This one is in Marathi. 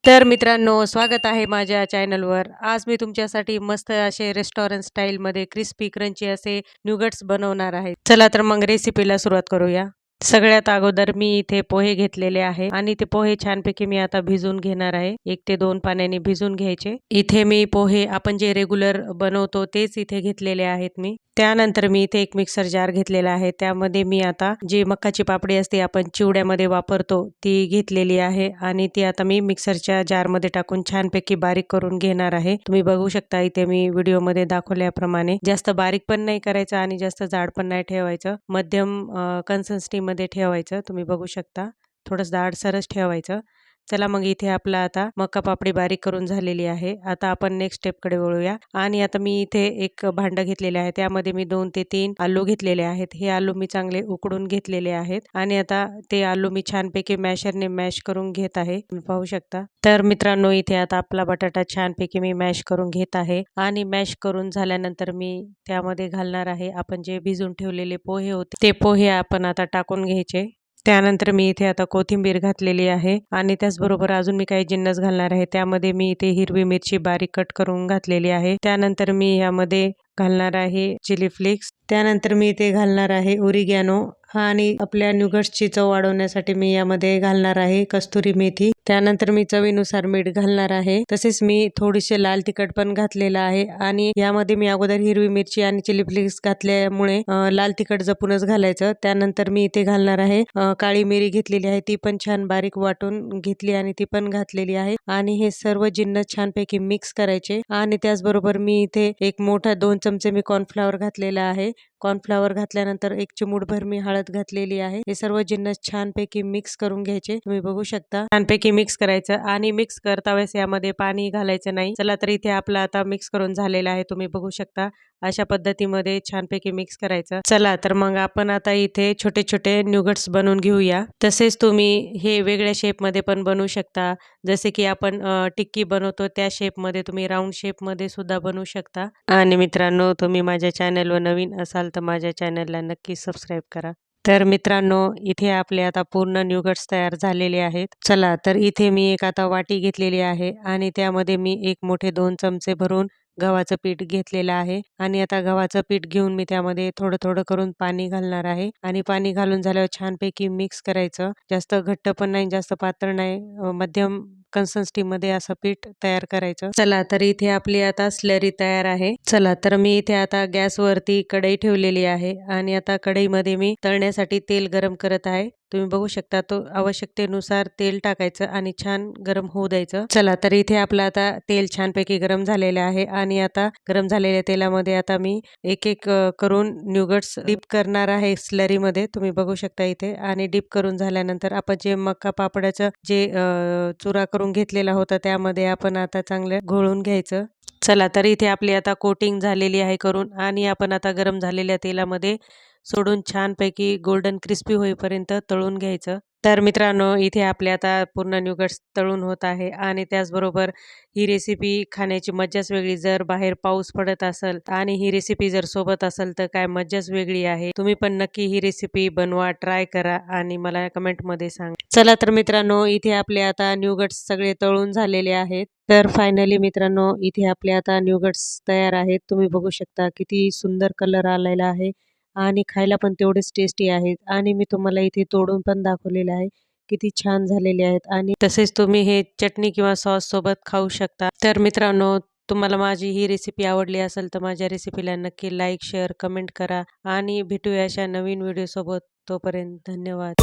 तर मित्रांनो, स्वागत आहे माझ्या चॅनलवर. आज मी तुमच्यासाठी मस्त असे रेस्टॉरंट स्टाईलमध्ये क्रिस्पी क्रंची असे न्यूगट्स बनवणार आहे. चला तर मग रेसिपीला सुरुवात करूया. सगळ्यात अगोदर मी इथे पोहे घेतलेले आहे आणि ते पोहे छानपैकी मी आता भिजून घेणार आहे. 1 ते 2 पाण्याने भिजून घ्यायचे. इथे मी पोहे आपण जे रेग्युलर बनवतो तेच इथे घेतलेले आहेत मी. त्यानंतर मी इथे एक मिक्सर जार घेतलेला आहे. त्यामध्ये मी आता जी मक्काची पापडी असते आपण चिवड्यामध्ये वापरतो ती घेतलेली आहे आणि ती आता मी मिक्सरच्या जारमध्ये टाकून छानपैकी बारीक करून घेणार आहे. तुम्ही बघू शकता इथे मी व्हिडिओमध्ये दाखवल्याप्रमाणे जास्त बारीक पण नाही करायचं आणि जास्त जाड पण नाही ठेवायचं. मध्यम कन्सिस्टन्सीमध्ये ठेवायचं. तुम्ही बघू शकता. थोडंसं जाडसरच ठेवायचं. चला मग इथे आपला आता मका पापडी बारीक करून झालेली आहे. आता आपण नेक्स्ट स्टेपकडे वळूया आणि आता मी इथे एक भांडं घेतलेले आहे. त्यामध्ये मी 2 ते 3 आलू घेतलेले आहेत. हे आलू मी चांगले उकडून घेतलेले आहेत आणि आता ते आलू मी छानपैकी मॅशरने मॅश करून घेत आहे. तुम्ही पाहू शकता. तर मित्रांनो इथे आता आपला बटाटा छानपैकी मी मॅश करून घेत आहे आणि मॅश करून झाल्यानंतर मी त्यामध्ये घालणार आहे आपण जे भिजून ठेवलेले पोहे होते ते पोहे आपण आता टाकून घ्यायचे. त्यानंतर मी इथे आता कोथिंबीर घातलेली आहे आणि त्याचबरोबर अजून मी काही जिन्नस घालणार आहे. त्यामध्ये मी इथे हिरवी मिरची बारीक कट करून घातलेली आहे. त्यानंतर मी यामध्ये घालणार आहे चिली फ्लेक्स. त्यानंतर मी इथे घालणार आहे ओरिगॅनो आणि आपल्या न्यूगट्सची चव वाढवण्यासाठी मी यामध्ये घालणार आहे कस्तुरी मेथी. त्यानंतर मी चवीनुसार मीठ घालणार आहे. तसेच मी थोडीसे लाल तिखट पण घातलेलं आहे आणि यामध्ये मी अगोदर हिरवी मिरची आणि चिली फ्लेक्स घातल्यामुळे लाल तिखट जपूनच घालायचं. त्यानंतर मी इथे घालणार आहे काळी मिरी घेतलेली आहे. ती पण छान बारीक वाटून घेतली आणि ती पण घातलेली आहे आणि हे सर्व जिन्नस छानपैकी मिक्स करायचे आणि त्याचबरोबर मी इथे एक मोठा 2 चमचे मी कॉर्नफ्लॉवर घातलेला आहे. कॉर्नफ्लॉवर घातल्यानंतर 1 चिमूटभर मी हळद घातलेली आहे. हे सर्व जिन्नस छानपैकी मिक्स करून घ्यायचे. तुम्ही बघू शकता. छानपैकी मिक्स करायचं आणि मिक्स करता वेळेस यामध्ये पाणी घालायचं नाही. चला तर इथे आपला आता मिक्स करून झालेला आहे. तुम्ही बघू शकता. अशा पद्धतीमध्ये छानपैकी मिक्स करायचं. चला तर मग आपण आता इथे छोटे छोटे न्यूगट्स बनवून घेऊया. तसेच तुम्ही हे वेगळ्या शेपमध्ये पण बनवू शकता. जसे की आपण टिक्की बनवतो त्या शेपमध्ये तुम्ही राऊंड शेपमध्ये सुद्धा बनवू शकता. आणि मित्रांनो तुम्ही माझ्या चॅनलवर नवीन असाल तर माझ्या चॅनलला नक्की सबस्क्राईब करा. तर मित्रांनो इथे आपले आता पूर्ण न्यूगट्स तयार झालेले आहेत. चला तर इथे मी एक आता वाटी घेतलेली आहे आणि त्यामध्ये मी एक मोठे 2 चमचे भरून गव्हाचं पीठ घेतलेलं आहे आणि आता गव्हाचं पीठ घेऊन मी त्यामध्ये थोडं थोडं करून पाणी घालणार आहे आणि पाणी घालून झाल्यावर छानपैकी मिक्स करायचं. जास्त घट्ट पण नाही जास्त पातळ नाही मध्यम कन्सिस्टन्सीमध्ये असं पीठ तयार करायचं. चला तर इथे आपली आता स्लरी तयार आहे. चला तर मी इथे आता गॅसवरती कढई ठेवलेली आहे आणि आता कढईमध्ये मी तळण्यासाठी तेल गरम करत आहे. तुम्ही बघू शकता तो आवश्यकतेनुसार तेल टाकायचं आणि छान गरम होऊ द्यायचं. चला तर इथे आपलं आता तेल छानपैकी गरम झालेलं आहे आणि आता गरम झालेल्या तेलामध्ये आता मी एक एक करून न्यूगट्स डिप करणार आहे स्लरीमध्ये. तुम्ही बघू शकता इथे आणि डिप करून झाल्यानंतर आपण जे मका पापडाचं जे चुरा करून घेतलेला होता त्यामध्ये आपण आता चांगलं घोळून घ्यायचं. चला तर इथे आपली आता कोटिंग झालेली आहे करून आणि आपण आता गरम झालेल्या तेलामध्ये सोडून छानपैकी गोल्डन क्रिस्पी होईपर्यंत तळून घ्यायचं. तर मित्रांनो इथे आपले आता पूर्ण न्यूगट्स तळून होत आहे आणि त्याचबरोबर ही रेसिपी खाण्याची मज्जाच वेगळी. जर बाहेर पाऊस पडत असेल आणि ही रेसिपी जर सोबत असेल तर काय मज्जाच वेगळी आहे. तुम्ही पण नक्की ही रेसिपी बनवा, ट्राय करा आणि मला कमेंटमध्ये सांगा. चला तर मित्रांनो इथे आपले आता न्यूगट्स सगळे तळून झालेले आहेत. तर फायनली मित्रांनो इथे आपले आता न्यूगट्स तयार आहेत. तुम्ही बघू शकता किती सुंदर कलर आलेला आहे आणि खायला पण तेवढेच टेस्टी आहेत आणि मी तुम्हाला इथे तोडून पण दाखवलेले आहे. किती छान झालेले आहेत आणि तसेच तुम्ही हे चटणी किंवा सॉस सोबत खाऊ शकता. तर मित्रांनो तुम्हाला माझी ही रेसिपी आवडली असेल तर माझ्या रेसिपीला नक्की लाईक, शेअर, कमेंट करा आणि भेटूया अशा नवीन व्हिडिओ सोबत. तोपर्यंत धन्यवाद.